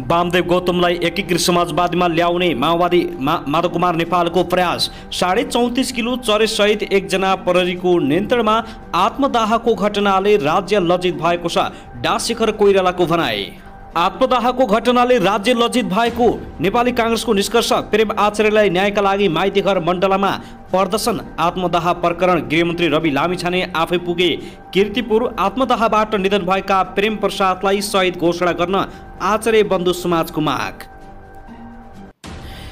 वामदेव गौतमलाई एकीकृत समाजवादीमा ल्याउने माओवादी माधव कुमार नेपालको प्रयास। 34.5 किलो चरेसहित एकजना प्रहरीको नियन्त्रणमा आत्मदाहको घटनाले राज्य लज्जित भएको छ, डा शेखर कोइरालाको भनाई। आत्मदाहको घटनाले राज्य लज्जित भएको नेपाली कांग्रेसको निष्कर्ष। प्रेम आचार्यलाई न्यायका लागि माइतीघर मण्डलामा प्रदर्शन। आत्मदाह प्रकरण गृहमन्त्री रवि लामिछाने आफै पुगे कीर्तिपुर। आत्मदाहबाट निधन भएका प्रेम प्रसादलाई शहीद घोषणा गर्न आचार्य बन्धु समाजको माग।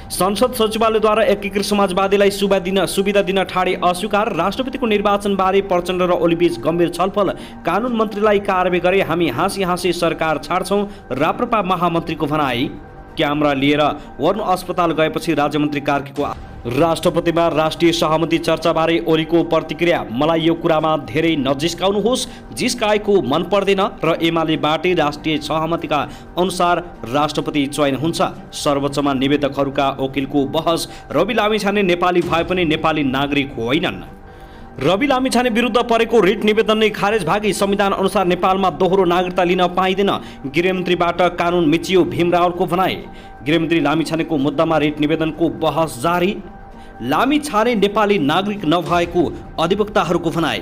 संसद सचिवालयद्वारा एकीकृत समाजवादीलाई सुविधा दिन ठाडे अस्वीकार। राष्ट्रपतिको निर्वाचनबारे प्रचण्ड र ओलीबीच गम्भीर छलफल। कानुन मन्त्रीलाई कारवाही गरे हामी हाँसी हाँसी सरकार छाड्छौँ, राप्रपा महामन्त्रीको भनाई। क्यामेरा लिएर वर्ण अस्पताल गएपछि राज्यमन्त्री कार्कीको। राष्ट्रपतिमा राष्ट्रिय सहमति चर्चाबारे ओलीको प्रतिक्रिया। मलाई यो कुरामा धेरै नजिस्काउनुहोस्, जिस्काएको मन पर्दैन र एमालेबाटै राष्ट्रिय सहमतिका अनुसार राष्ट्रपति चयन हुन्छ। सर्वोच्चमा निवेदकहरूका वकिलको बहस। रवि लामिछाने नेपाली भए पनि नेपाली नागरिक होइनन्। रवि लामिछाने विरुद्ध परेको रिट निवेदन नै खारेज भागी। संविधान अनुसार नेपालमा दोहोरो नागरिकता लिन पाइँदैन, गृहमन्त्रीबाट कानुन मिचियो, भीम रावलको भनाई। गृहमन्त्री लामिछानेको मुद्दामा रिट निवेदनको बहस जारी। लामिछाने नेपाली नागरिक नभएको अधिवक्ताहरूको भनाई।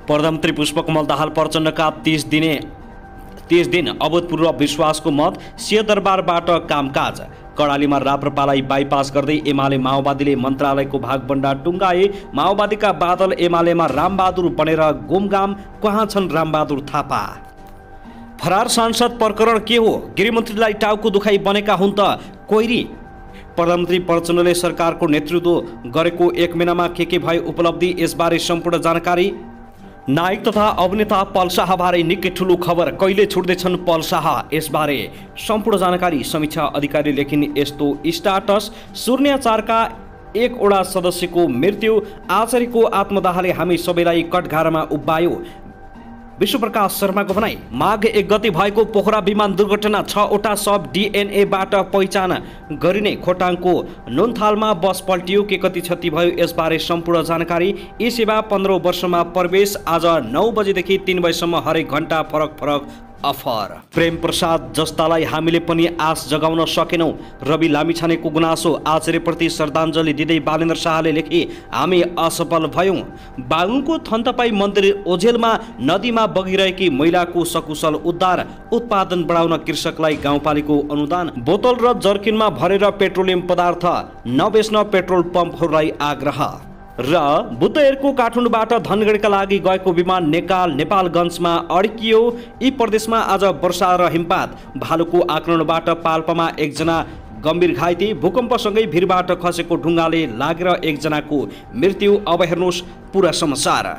प्रधानमन्त्री पुष्पकमल दाहाल प्रचण्डका 30 दिन अभूतपूर्व विश्वासको मत। सिंहदरबारबाट कामकाज। कर्णालीमा राप्रपालाई बाइपास गर्दै एमाले माओवादीले मन्त्रालयको भागबण्डा टुङ्गाए। माओवादीका बादल एमालेमा रामबहादुर बनेर गुमगाम। कहाँ छन् रामबहादुर थापा? फरार सांसद प्रकरण के हो? गृहमन्त्रीलाई टाउको दुखाइ बनेका हुन् त कोइरी। प्रधानमन्त्री प्रचण्डले सरकारको नेतृत्व गरेको 1 महिनामा के भए उपलब्धि, यसबारे सम्पूर्ण जानकारी। नायक तथा अभिनेता पल शाहबारे निकै ठुलो खबर। कहिले छुट्दैछन् पल शाह, यसबारे सम्पूर्ण जानकारी। समीक्षा अधिकारी लेखिन् यस्तो स्टाटस। शून्याचारका 1 वडा सदस्यको मृत्यु। आचार्यको आत्मदाहले हामी सबैलाई कठघारामा उभ्यायो, विश्वप्रकाश शर्माको भनाई। माघ 1 गते भएको पोखरा विमान दुर्घटना। 6वटा सब DNA-बाट पहिचान गरिने। खोटाङको नुनथालमा बस पल्टियो, के कति क्षति भयो, यसबारे सम्पूर्ण जानकारी। यी सेवा 15 वर्षमा प्रवेश। आज 9 बजेदेखि 3 बजेसम्म हरेक घण्टा फरक अफर। प्रेम प्रसाद जस्तालाई हामीले पनि आश जगाउन सकेनौं, रवि लामिछानेको गुनासो। आचार्यप्रति श्रद्धाञ्जली दिँदै बालेन्द्र शाहले लेखे, हामी असफल भयौं। बागुङको थन्तपाई मन्दिर ओझेलमा नदीमा बगिरहेकी महिलाको सकुशल उद्धार। उत्पादन बढाउन कृषकलाई गाउँपालिकाको अनुदान। बोतल र जर्किनमा भरेर पेट्रोलियम पदार्थ नबेच्न पेट्रोल पम्पहरूलाई आग्रह। र बुद्ध एयरको काठमाडौँबाट धनगढीका लागि गएको विमान नेपालगञ्जमा अड्कियो। यी प्रदेशमा आज वर्षा र हिमपात। भालुको आक्रमणबाट पाल्पामा 1 जना गम्भीर घाइते। भूकम्पसँगै भिरबाट खसेको ढुङ्गाले लागेर 1 जनाको मृत्यु। अब हेर्नुहोस् पुरा समाचार।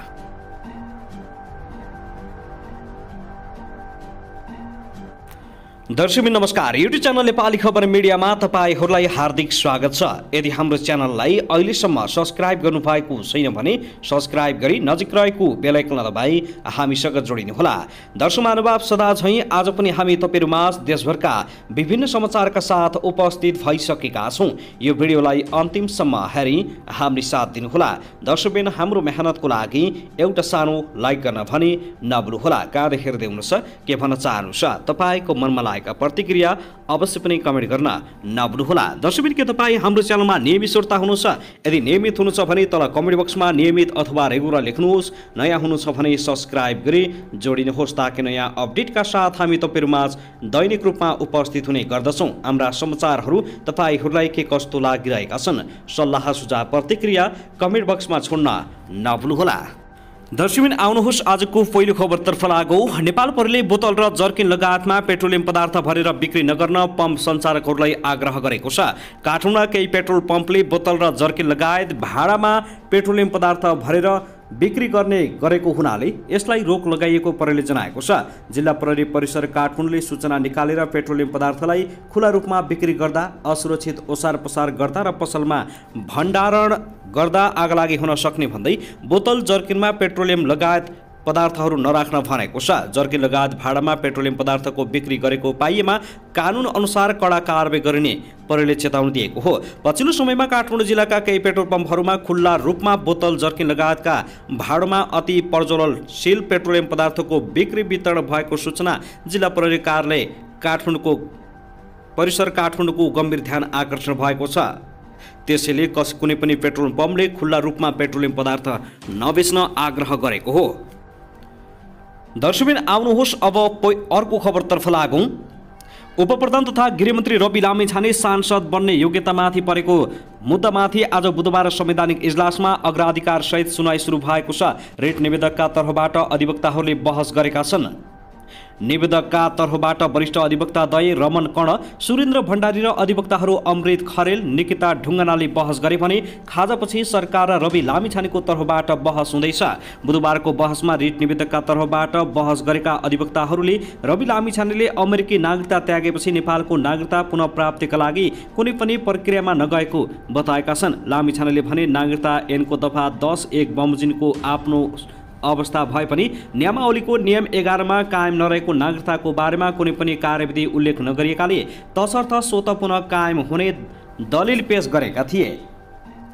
दर्शकबिन नमस्कार, युट्युब च्यानल नेपाली खबर मिडियामा तपाईहरूलाई हार्दिक स्वागत छ। यदि हाम्रो च्यानललाई अहिलेसम्म सब्स्क्राइब गर्नुभएको छैन भने सब्स्क्राइब गरी नजिक रहेको बेल आइकन दबाई हामीसँग जोडिनुहोला। दर्शक महानुभाव, सदा झैं आज पनि हामी तपाईहरुमाझ देशभरका विभिन्न समाचारका साथ उपस्थित भइसकेका छौं। यो भिडियोलाई अन्तिमसम्म हेरी हामी साथ दिनुहोला। दर्शकबिन, हाम्रो मेहनतको लागि एउटा सानो लाइक गर्न भने नभुल्नुहोला। कहाँ हेर्दै हुनुहुन्छ, के भन्न चाहनुहुन्छ, तपाईको मनमा प्रतिक्रिया अवश्य पनि कमेन्ट गर्न नभुल्नुहोला। दर्शकबिन, के तपाईँ हाम्रो च्यानलमा नियमित श्रोता हुनुहुन्छ? यदि नियमित हुनुहुन्छ भने तल कमेन्ट बक्समा नियमित अथवा रेगुलर लेख्नुहोस्। नयाँ हुनुहुन्छ भने सब्स्क्राइब गरी जोडिनुहोस्, ताकि नयाँ अपडेटका साथ हामी तपाईहरुमाझ दैनिक रूपमा उपस्थित हुने गर्दछौं। हाम्रा समाचारहरू तपाईहरूलाई के कस्तो लागिरहेका छन्, सल्लाह सुझाव प्रतिक्रिया कमेन्ट बक्समा छोड्न नभुल्नुहोला। दर्शकबिन, आउनुहोस् आजको पहिलो खबरतर्फ लागौं। नेपाल प्रहरीले बोतल र जर्किन लगायतमा पेट्रोलियम पदार्थ भरेर बिक्री नगर्न पम्प सञ्चालकहरूलाई आग्रह गरेको छ। काठमाडौँमा केही पेट्रोल पम्पले बोतल र जर्किन लगायत भाडामा पेट्रोलियम पदार्थ भरेर बिक्री गरेको हुनाले यसलाई रोक लगाइएको प्रहरीले जनाएको छ। जिल्ला प्रहरी परिसर काठमाडौँले सूचना निकालेर पेट्रोलियम पदार्थलाई खुला रूपमा बिक्री गर्दा, असुरक्षित ओसार पसार गर्दा र पसलमा भण्डारण गर्दा आगलागी हुन सक्ने भन्दै बोतल जर्किनमा पेट्रोलियम लगायत पदार्थहरू नराख्न भनेको छ। जर्किन लगायत भाडामा पेट्रोलियम पदार्थको बिक्री गरेको पाइएमा कानुन अनुसार कडा कारबाही गरिने प्रहरीले चेतावनी दिएको हो। पछिल्लो समयमा काठमाडौँ जिल्लाका केही पेट्रोल पम्पहरूमा खुल्ला रूपमा बोतल जर्किन लगायतका भाडामा अति प्रज्वलनशील पेट्रोलियम पदार्थको बिक्री वितरण भएको सूचना जिल्ला प्रहरी कार्यालय काठमाडौँको परिसर काठमाडौँको गम्भीर ध्यान आकर्षण भएको छ। त्यसैले कुनै पनि पेट्रोल पम्पले खुल्ला रूपमा पेट्रोलियम पदार्थ नबेच्न आग्रह गरेको हो। दर्शकबिन आउनुहोस् अब अर्को खबरतर्फ लागौँ। उपप्रधान तथा गृहमन्त्री रवि लामिछाने सांसद बन्ने योग्यतामाथि परेको मुद्दामाथि आज बुधबार संवैधानिक इजलासमा अग्राधिकारसहित सुनवाई सुरु भएको छ। रिट निवेदकका तर्फबाट अधिवक्ताहरूले बहस गरेका छन्। निवेदकका तर्फबाट वरिष्ठ अधिवक्ताद्वय रमन कर्ण, सुरेन्द्र भण्डारी र अधिवक्ताहरू अमृत खरेल, निकिता ढुङ्गानाले बहस गरे भने खाजापछि सरकार र रवि लामिछानेको तर्फबाट बहस हुँदैछ। बुधबारको बहसमा रिट निवेदकका तर्फबाट बहस गरेका अधिवक्ताहरूले रवि लामिछानेले अमेरिकी नागरिकता त्यागेपछि नेपालको नागरिकता पुनः प्राप्तिका लागि कुनै पनि प्रक्रियामा नगएको बताएका छन्। लामिछानेले भने नागरिकता ऐनको दफा 10(1) बमोजिमको आफ्नो अवस्था भए पनि नियमावलीको नियम 11 मा कायम नरहेको नागरिकताको बारेमा कुनै पनि कार्यविधि उल्लेख नगरिएकाले तसर्थ स्वतः पुनः कायम हुने दलिल पेश गरेका थिए।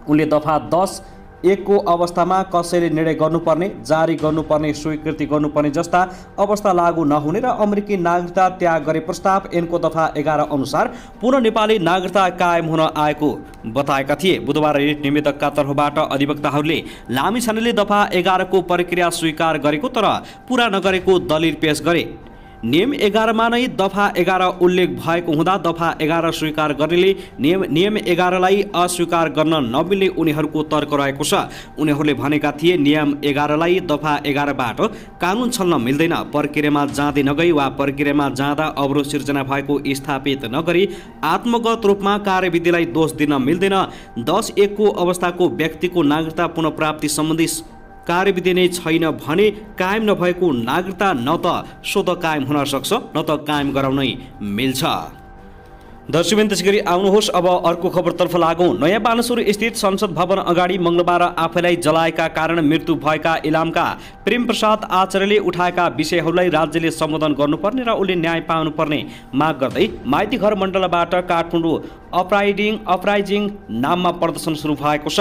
उनले दफा 10(1) को अवस्थामा कसैले निर्णय गर्नुपर्ने, जारी गर्नुपर्ने, स्वीकृति गर्नुपर्ने जस्ता अवस्था लागू नहुने र अमेरिकी नागरिकता त्याग गरे प्रस्ताव ऐनको दफा 11 अनुसार पुनः नेपाली नागरिकता कायम हुन आएको बताएका थिए। बुधबार रिट निवेदकका तर्फबाट अधिवक्ताहरूले लामिछानेले दफा 11 को प्रक्रिया स्वीकार गरेको तर पूरा नगरेको दलिल पेश गरे। नियम 11 मा नै दफा 11 उल्लेख भएको हुँदा दफा 11 स्वीकार गर्नेले नियम 11 लाई अस्वीकार गर्न नमिल्ने उनीहरूको तर्क रहेको छ। उनीहरूले भनेका थिए नियम 11 लाई दफा 11 बाट कानुन छल्न मिल्दैन, प्रक्रियामा जाँदै नगई वा प्रक्रियामा जाँदा अवरोध सिर्जना भएको स्थापित नगरी आत्मगत रूपमा कार्यविधिलाई दोष दिन मिल्दैन। 10(1) को अवस्थाको व्यक्तिको नागरिकता पुनः प्राप्ति सम्बन्धी कार्यविधि नै छैन भने कायम नभएको नागरिकता न त स्वतः कायम हुन सक्छ न त कायम गराउनै मिल्छ। दर्शकबिन त्यसैगरी आउनुहोस् अब अर्को खबरतर्फ लागौँ। नयाँ बानेश्वर स्थित संसद भवन अगाडि मंगलबार आफैलाई जलाएका कारण मृत्यु भएका इलामका प्रेमप्रसाद आचार्यले उठाएका विषयहरूलाई राज्यले सम्बोधन गर्नुपर्ने र उनले न्याय पाउनुपर्ने माग गर्दै माइतीघर मण्डलबाट काठमाडौँ अपराइजिङ नाममा प्रदर्शन सुरु भएको छ।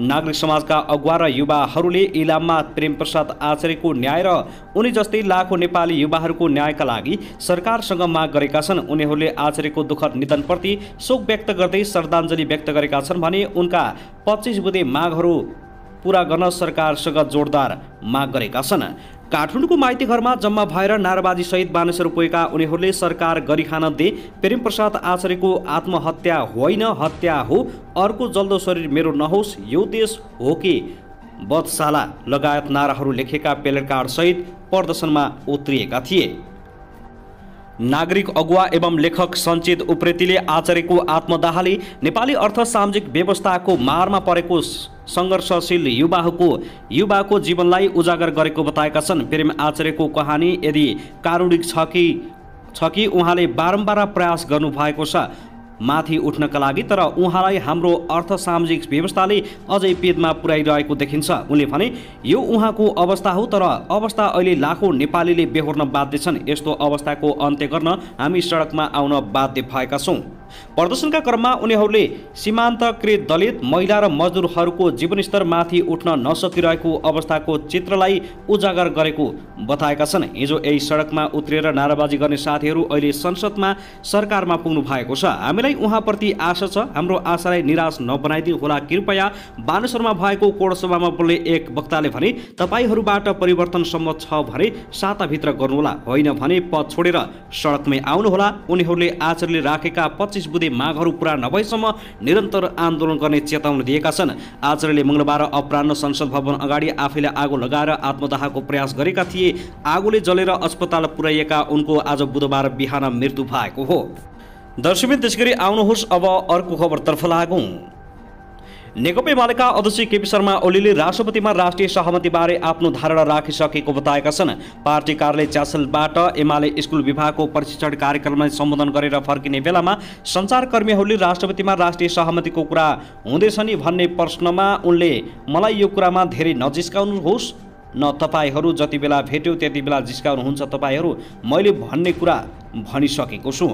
नागरिक समाजका अगुवा र युवाहरूले इलाममा प्रेमप्रसाद आचार्यको न्याय र उनी जस्तै लाखौं नेपाली युवाहरूको न्यायका लागि सरकारसँग माग गरेका छन्। उनीहरूले आचार्यको दुःखद निधनप्रति शोक व्यक्त गर्दै श्रद्धाञ्जली व्यक्त गरेका छन् भने उनका 25 बुँदे मागहरू पूरा गर्न सरकारसँग जोरदार माग गरेका छन्। काठमाडौँको माइती घरमा जम्मा भएर नाराबाजी सहित बानेश्वर पुगेका उनीहरूले सरकार गरिखान दे, प्रेमप्रसाद आचार्यको आत्महत्या होइन हत्या हो, अर्को जल्दो शरीर मेरो नहोस्, यो देश हो कि बधशाला लगायत नाराहरू लेखेका प्लेकार्ड कार्ड सहित प्रदर्शनमा उत्रिएका थिए। नागरिक अगुवा एवं लेखक सञ्चित उप्रेतीले आचार्यको आत्मदाहले नेपाली अर्थ सामाजिक व्यवस्थाको मारमा परेको सङ्घर्षशील युवाको जीवनलाई उजागर गरेको बताएका छन्। प्रेम आचार्यको कहानी यदि कारुणिक छ कि उहाँले बारम्बार प्रयास गर्नुभएको छ माथि उठ्नका लागि, तर उहाँलाई हाम्रो अर्थ सामाजिक व्यवस्थाले अझै पेदमा पुर्याइरहेको देखिन्छ। उनले भने यो उहाँको अवस्था हो, तर अवस्था अहिले लाखौं नेपालीले बेहोर्न बाध्य छन्। यस्तो अवस्थाको अन्त्य गर्न हामी सडकमा आउन बाध्य भएका छौँ। प्रदर्शनका क्रममा उनीहरूले सीमान्तकृत दलित, महिला र मजदुरहरूको जीवनस्तर माथि उठ्न नसकिरहेको अवस्थाको चित्रलाई उजागर गरेको बताएका छन्। हिजो यही सडकमा उत्रिएर नाराबाजी गर्ने साथीहरू अहिले संसदमा सरकारमा पुग्नु भएको छ। हामीलाई उहाँप्रति आशा छ, हाम्रो आशालाई निराश नबनाइदिनु होला कृपया। बानेश्वरमा भएको कोडसभामा बोल्ने एक वक्ताले भने तपाईहरूबाट परिवर्तन सम्भव छ भने साताभित्र गर्नुहोला, होइन भने पद छोडेर सडकमै आउनुहोला। उनीहरूले आचार्यले राखेका 25 बुँदे मागहरू पूरा नभएसम्म निरन्तर आन्दोलन गर्ने चेतावनी दिएका छन्। आचार्यले मंगलबार अपराह्न संसद भवन अगाडि आफैले आगो लगाएर आत्मदाहको प्रयास गरेका थिए। आगोले जलेर अस्पताल पुर्याइएका उनको आज बुधबार बिहान मृत्यु भएको हो। दर्शकबिन त्यसैगरी आउनुहोस् अब अर्को खबरतर्फ लागौँ। नेकपा एमालेका अध्यक्ष केपी शर्मा ओलीले राष्ट्रपतिमा राष्ट्रिय सहमतिबारे आफ्नो धारणा राखिसकेको बताएका छन्। पार्टी कार्यालय च्यासलबाट एमाले स्कुल विभागको प्रशिक्षण कार्यक्रमलाई सम्बोधन गरेर फर्किने बेलामा सञ्चारकर्मीहरूले राष्ट्रपतिमा राष्ट्रिय सहमतिको कुरा हुँदैछ नि भन्ने प्रश्नमा उनले मलाई यो कुरामा धेरै नजिस्काउनुहोस् न, तपाईहरू जति बेला भेट्यो त्यति बेला जिस्काउनुहुन्छ, तपाईहरू मैले भन्ने कुरा भनिसकेको छु।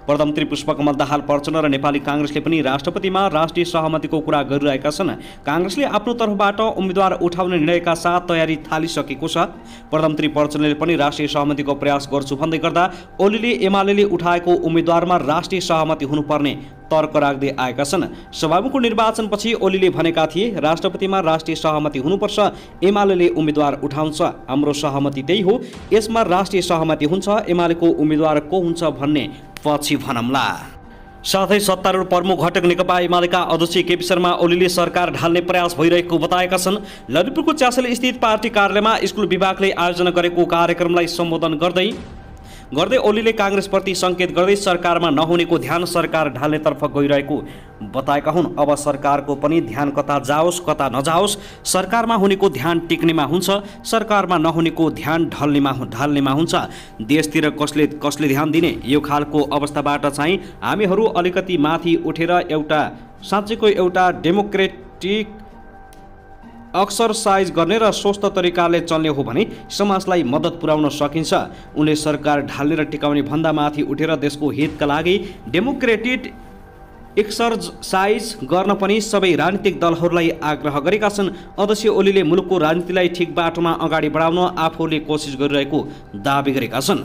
प्रधानमन्त्री पुष्पकमल दाहाल प्रचण्ड र नेपाली काङ्ग्रेसले पनि राष्ट्रपतिमा राष्ट्रिय सहमतिको कुरा गरिरहेका छन्। काङ्ग्रेसले आफ्नो तर्फबाट उम्मेदवार उठाउने निर्णयका साथ तयारी थालिसकेको छ। प्रधानमन्त्री प्रचण्डले पनि राष्ट्रिय सहमतिको प्रयास गर्छु भन्दै गर्दा ओलीले एमाले उठाएको उम्मेदवारमा राष्ट्रिय सहमति हुनुपर्ने तर्क राख्दै आएका छन्। सभामुखको निर्वाचनपछि ओलीले भनेका थिए राष्ट्रपतिमा राष्ट्रिय सहमति हुनुपर्छ, एमाले उम्मेदवार उठाउँछ, हाम्रो सहमति त्यही हो, यसमा राष्ट्रिय सहमति हुन्छ, एमालेको उम्मेदवार को हुन्छ भन्ने पछि भनौँला। साथै सत्तारूढ प्रमुख घटक नेकपा एमालेका अध्यक्ष केपी शर्मा ओलीले सरकार ढाल्ने प्रयास भइरहेको बताएका छन्। ललितपुरको च्यासल स्थित पार्टी कार्यालयमा स्कुल विभागले आयोजना गरेको कार्यक्रमलाई सम्बोधन गर्दै ओलीले काङ्ग्रेसप्रति सङ्केत गर्दै सरकारमा नहुनेको ध्यान सरकार ढाल्नेतर्फ गइरहेको बताएका हुन्। अब सरकारको पनि ध्यान कता जाओस् कता नजाओस्, सरकारमा हुनेको ध्यान टिक्नेमा हुन्छ, सरकारमा नहुनेको ध्यान ढाल्नेमा हुन्छ। देशतिर कसले ध्यान दिने, यो खालको अवस्थाबाट चाहिँ हामीहरू अलिकति माथि उठेर साँच्चैको एउटा डेमोक्रेटिक एक्सरसाइज गर्ने र स्वस्थ तरिकाले चल्ने हो भने समाजलाई मद्दत पुर्याउन सकिन्छ। उनले सरकार ढाल्ने र टिकाउने भन्दा माथि उठेर देशको हितका लागि डेमोक्रेटिक एक्सरसाइज गर्न पनि सबै राजनीतिक दलहरूलाई आग्रह गरेका छन्। अध्यक्ष ओलीले मुलुकको राजनीतिलाई ठिक बाटोमा अगाडि बढाउन आफूले कोसिस गरिरहेको दावी गरेका छन्।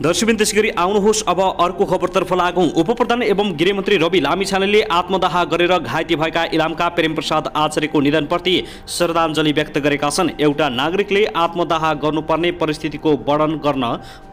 दर्शकबिन त्यसैगरी आउनुहोस् अब अर्को खबरतर्फ लागौँ। उपप्रधान एवं गृहमन्त्री रवि लामिछानेले आत्मदाह गरेर घाइते भएका इलामका प्रेमप्रसाद आचार्यको निधनप्रति श्रद्धाञ्जली व्यक्त गरेका छन्। एउटा नागरिकले आत्मदाह गर्नुपर्ने परिस्थितिको वर्णन गर्न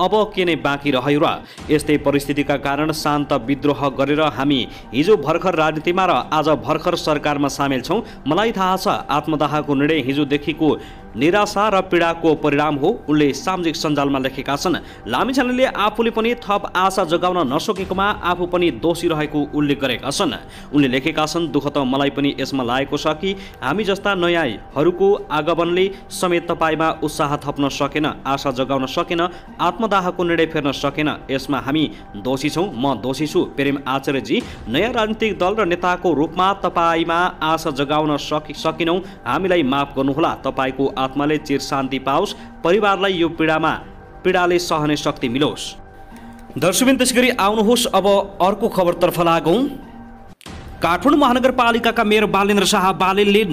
अब के नै बाँकी रह्यो र? यस्तै परिस्थितिका कारण शान्त विद्रोह गरेर हामी हिजो भर्खर राजनीतिमा र आज भर्खर सरकारमा सामेल छौँ। मलाई थाहा छ आत्मदाहको निर्णय हिजोदेखिको निराशा र पीडाको परिणाम हो, उनले सामाजिक सञ्जालमा लेखेका छन्। लामिछानेले आफूले पनि थप आशा जगाउन नसकेकोमा आफू पनि दोषी रहेको उल्लेख गरेका छन्। उनले लेखेका छन्, दुःख त मलाई पनि यसमा लागेको छ कि हामी जस्ता नयाँहरूको आगमनले समेत तपाईँमा उत्साह थप्न सकेन, आशा जगाउन सकेन, आत्मदाहको निर्णय फेर्न सकेन। यसमा हामी दोषी छौँ, म दोषी छु। प्रेम आचार्यजी, नयाँ राजनीतिक दल र नेताको रूपमा तपाईँमा आशा जगाउन सकिनौँ, हामीलाई माफ गर्नुहोला। तपाईँको आत्माले चिर शान्ति पाओस्, परिवारलाई यो पीडाले सहने शक्ति मिलोस्। दर्शकबिन त्यसैगरी आउनुहोस् अब अर्को खबरतर्फ लागौँ। काठमाडौँ महानगरपालिकाका मेयर बालेन्द्र शाह बालेलले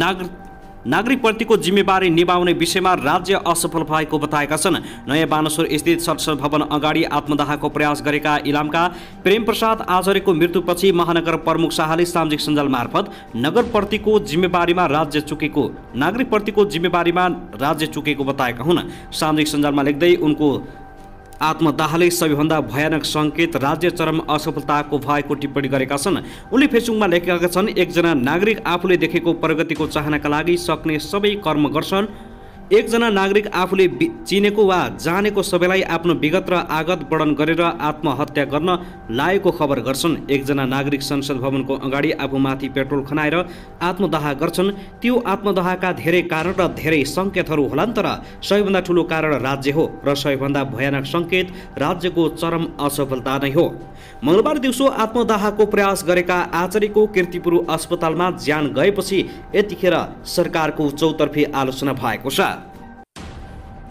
नागरिकप्रतिको जिम्मेवारी निभाउने विषयमा राज्य असफल भएको बताएका छन्। नयाँ बानेश्वर स्थित संसद भवन अगाडि आत्मदाहको प्रयास गरेका इलामका प्रेमप्रसाद आचार्यको मृत्युपछि महानगर प्रमुख शाहले सामाजिक सञ्जाल मार्फत नागरिकप्रतिको जिम्मेवारीमा राज्य चुकेको बताएका हुन्। सामाजिक सञ्जालमा लेख्दै उनको आत्मदाहले सबैभन्दा भयानक सङ्केत, राज्य चरम असफलताको भएको टिप्पणी गरेका छन्। उनले फेसबुकमा लेखेका छन्, एकजना नागरिक आफूले देखेको प्रगतिको चाहनाका लागि सक्ने सबै कर्म गर्छन्। एकजना नागरिक आफूले चिनेको वा जानेको सबैलाई आफ्नो विगत र आगत वर्णन गरेर आत्महत्या गर्न लागेको खबर गर्छन्। एकजना नागरिक संसद भवनको अगाडि आफूमाथि पेट्रोल खनाएर आत्मदाह गर्छन्। त्यो आत्मदाहका धेरै कारण र धेरै सङ्केतहरू होलान्, तर सबैभन्दा ठुलो कारण राज्य हो र सबैभन्दा भयानक सङ्केत राज्यको चरम असफलता नै हो। मङ्गलबार दिउँसो आत्मदाहको प्रयास गरेका आचार्यको कीर्तिपुर अस्पतालमा ज्यान गएपछि यतिखेर सरकारको चौतर्फी आलोचना भएको छ।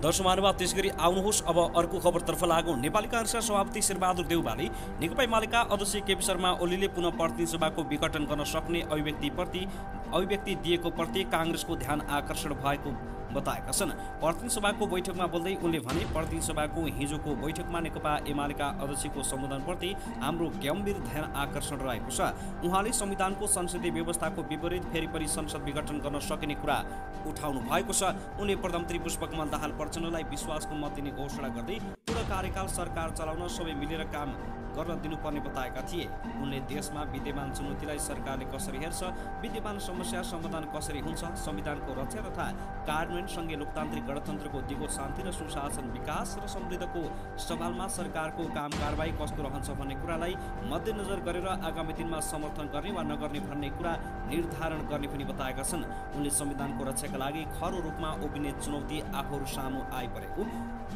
दर्शक महानुभाव, त्यसैगरी आउनुहोस् अब अर्को खबरतर्फ लागौँ। नेपाली काङ्ग्रेसका सभापति शेरबहादुर देउवाले नेकपा एमालेका अध्यक्ष केपी शर्मा ओलीले पुनः प्रतिनिधि सभाको विघटन गर्न सक्ने अभिव्यक्ति दिएको प्रति काङ्ग्रेसको ध्यान आकर्षण भएको बताएका छन्। प्रतिनिधि सभाको बैठकमा बोल्दै उनले भने, प्रतिनिधि सभाको हिजोको बैठकमा नेकपा एमालेका अध्यक्षको सम्बोधनप्रति हाम्रो गम्भीर ध्यान आकर्षण रहेको छ। उहाँले संविधानको संसदीय व्यवस्थाको विपरीत फेरि पनि संसद विघटन गर्न सकिने कुरा उठाउनु भएको छ। उनले प्रधानमन्त्री पुष्पकमल दाहाल प्रचण्डलाई विश्वासको मत दिने घोषणा गर्दै पूर्ण कार्यकाल सरकार चलाउन सबै मिलेर काम गर्न दिनुपर्ने बताएका थिए। उनले देशमा विद्यमान चुनौतीलाई सरकारले कसरी हेर्छ, विद्यमान समस्या समाधान कसरी हुन्छ, संविधानको रक्षा तथा कार्यान्वयन सँगै लोकतान्त्रिक गणतन्त्रको दिगो शान्ति र सुशासन, विकास र समृद्धिको सवालमा सरकारको काम कारबाही कस्तो रहन्छ भन्ने कुरालाई मध्यनजर गरेर आगामी दिनमा समर्थन गर्ने वा नगर्ने भन्ने कुरा निर्धारण गर्ने पनि बताएका छन्। उनले संविधानको रक्षाका लागि खरो रूपमा उभिने चुनौती आफूहरू सामु आइपरेको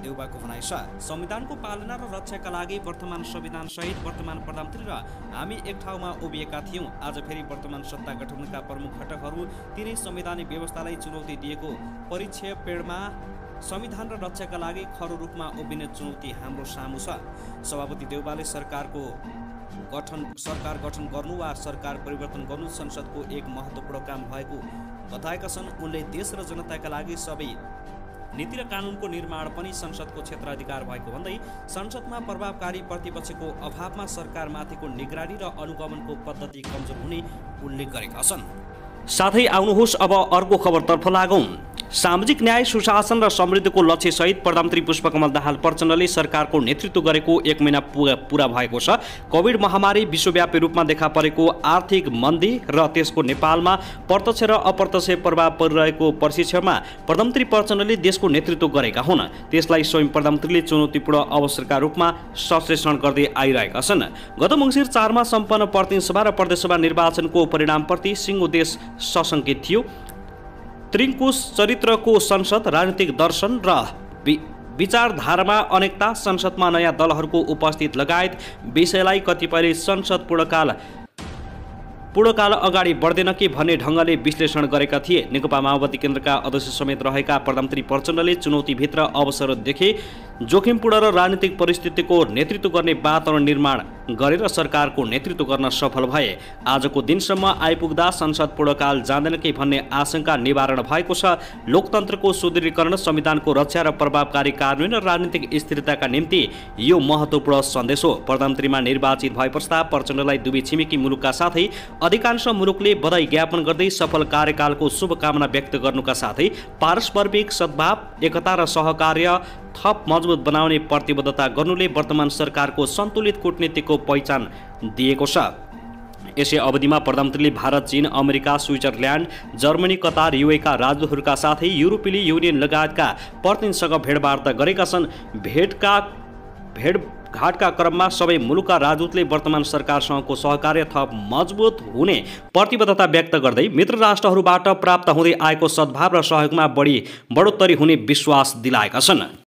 देउबाको भनाइ छ। संविधानको पालना र रक्षाका लागि वर्तमान संविधान सहित वर्तमान प्रधानमन्त्री र हामी एक ठाउँमा उभिएका थियौँ। आज फेरि वर्तमान सत्ता गठबन्धनका प्रमुख घटकहरू तिनै संवैधानिक व्यवस्थालाई चुनौती दिएको परिक्षेपणमा संविधान र रक्षाका लागि खरो रूपमा उभिने चुनौती हाम्रो सामु छ। सभापति देउवाले सरकार गठन गर्नु वा सरकार परिवर्तन गर्नु संसदको एक महत्त्वपूर्ण काम भएको बताएका छन्। उनले देश र जनताका लागि सबै नीति र कानुनको निर्माण पनि संसदको क्षेत्राधिकार भएको भन्दै संसदमा प्रभावकारी प्रतिपक्षको अभावमा सरकारमाथिको निगरानी र अनुगमनको पद्धति कमजोर हुने उल्लेख गरेका छन्। साथै आउनुहोस् अब अर्को खबरतर्फ लागौं। सामाजिक न्याय, सुशासन र समृद्धिको लक्ष्यसहित प्रधानमन्त्री पुष्पकमल दाहाल प्रचण्डले सरकारको नेतृत्व गरेको 1 महिना पूरा भएको छ। कोभिड महामारी, विश्वव्यापी रूपमा देखा परेको आर्थिक मन्दी र त्यसको नेपालमा प्रत्यक्ष र अप्रत्यक्ष प्रभाव परिरहेको परिप्रेक्ष्यमा प्रधानमन्त्री प्रचण्डले देशको नेतृत्व गरेका हुन्। त्यसलाई स्वयं प्रधानमन्त्रीले चुनौतीपूर्ण अवसरका रूपमा संश्लेषण गर्दै आइरहेका छन्। गत मङ्सिर 4 मा सम्पन्न प्रतिनिधि सभा र प्रदेशसभा निर्वाचनको परिणामप्रति सिङ्गो देश सशङ्कित थियो। त्रिङ्कुश चरित्रको संसद, राजनीतिक दर्शन र विचारधारामा अनेकता, संसदमा नयाँ दलहरूको उपस्थित लगायत विषयलाई कतिपयले संसद पूर्णकाल अगाडि बढ्दैन कि भन्ने ढङ्गले विश्लेषण गरेका थिए। नेकपा माओवादी केन्द्रका अध्यक्ष समेत रहेका प्रधानमन्त्री प्रचण्डले चुनौतीभित्र अवसर देखे, जोखिमपूर्ण र राजनीतिक परिस्थितिको नेतृत्व गर्ने वातावरण निर्माण गरेर सरकारको नेतृत्व गर्न सफल भए। आजको दिनसम्म आइपुग्दा संसद पूर्णकाल जाँदैन कि भन्ने आशंका निवारण भएको छ। लोकतन्त्रको सुदृढीकरण, संविधानको रक्षा र प्रभावकारी कार्यान्वयन र राजनीतिक स्थिरताका निम्ति यो महत्त्वपूर्ण सन्देश हो। प्रधानमन्त्रीमा निर्वाचित भए पश्चात प्रचण्डलाई दुवै छिमेकी मुलुकका साथै अधिकांश मुलुकले बधाई ज्ञापन गर्दै सफल कार्यकालको शुभकामना व्यक्त गर्नुका साथै पारस्परिक सद्भाव, एकता र सहकार्य थप मजबुत बनाउने प्रतिबद्धता गर्नुले वर्तमान सरकारको सन्तुलित कूटनीतिको पहिचान दिएको छ। यसै अवधिमा प्रधानमन्त्रीले भारत, चीन, अमेरिका, स्विजरल्यान्ड, जर्मनी, कतार, युएका राजदूतहरूका साथै युरोपेली युनियन लगायतका प्रतिनिधिसँग भेटवार्ता गरेका छन्। भेटघाटका क्रममा सबै मुलुकका राजदूतले वर्तमान सरकारसँगको सहकार्य थप मजबुत हुने प्रतिबद्धता व्यक्त गर्दै मित्र राष्ट्रहरूबाट प्राप्त हुँदै आएको सद्भाव र सहयोगमा बढोत्तरी हुने विश्वास दिलाएका छन्।